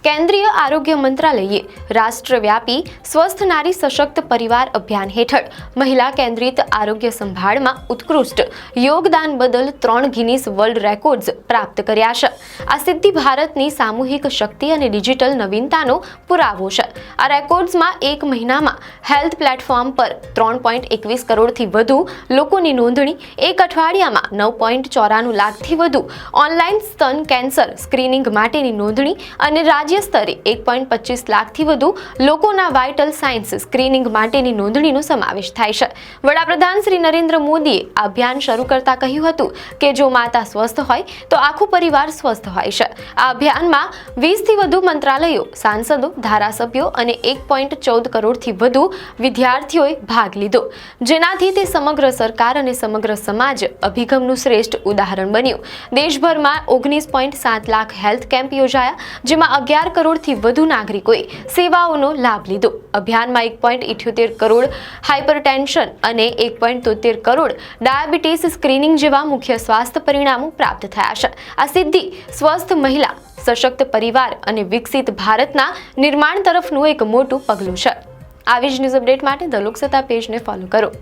કેન્દ્રીય આરોગ્ય મંત્રાલયે રાષ્ટ્રવ્યાપી સ્વસ્થ નારી સશક્ત પરિવાર અભિયાન હેઠળ મહિલા કેન્દ્રિત આરોગ્ય સંભાળમાં ઉત્કૃષ્ટ યોગદાન બદલ 3 ગિનીસ વર્લ્ડ રેકોર્ડ્સ પ્રાપ્ત કર્યા છે. આ સિદ્ધિ ભારતની સામૂહિક શક્તિ અને ડિજિટલ નવીનતાનો પુરાવો છે. આ રેકોર્ડ્સમાં એક મહિનામાં હેલ્થ પ્લેટફોર્મ પર 3.21 કરોડથી વધુ લોકોની નોંધણી, એક અઠવાડિયામાં 9.94 લાખથી વધુ ઓનલાઈન સ્તન કેન્સર સ્ક્રીનિંગ માટેની નોંધણી અને રાજ્ય સ્તરે 1.25 લાખથી વધુ લોકોના વાઇટલ સાયન્સ સ્ક્રીનિંગ માટેની નોંધણીનો સમાવેશ થાય છે. વડાપ્રધાન શ્રી નરેન્દ્ર મોદીએ આ અભિયાન શરૂ કરતા કહ્યું હતું કે જો માતા સ્વસ્થ હોય તો આખો પરિવાર સ્વસ્થ હોય છે. આ અભિયાનમાં 20થી વધુ મંત્રાલયો, સાંસદો, ધારાસભ્યો અને 1.14 કરોડથી વધુ વિદ્યાર્થીઓએ ભાગ લીધો, જેનાથી તે સમગ્ર સરકાર અને સમગ્ર સમાજ અભિગમનું શ્રેષ્ઠ ઉદાહરણ બન્યું. દેશભરમાં 19.7 લાખ હેલ્થ કેમ્પ યોજાયા, જેમાં 11 કરોડથી વધુ નાગરિકોએ સેવાઓનો લાભ લીધો. અભિયાનમાં 1.78 કરોડ હાઇપરટેન્શન અને 1.73 કરોડ ડાયાબિટીસ સ્ક્રીનિંગ જેવા મુખ્ય સ્વાસ્થ્ય પરિણામો પ્રાપ્ત થયા છે. આ સિદ્ધિ સ્વસ્થ મહિલા, સશક્ત પરિવાર અને વિકસિત ભારતના નિર્માણ તરફનું એક મોટું પગલું છે. આવી જ ન્યૂઝ અપડેટ માટે ધ લોકસત્તા પેજને ફોલો કરો.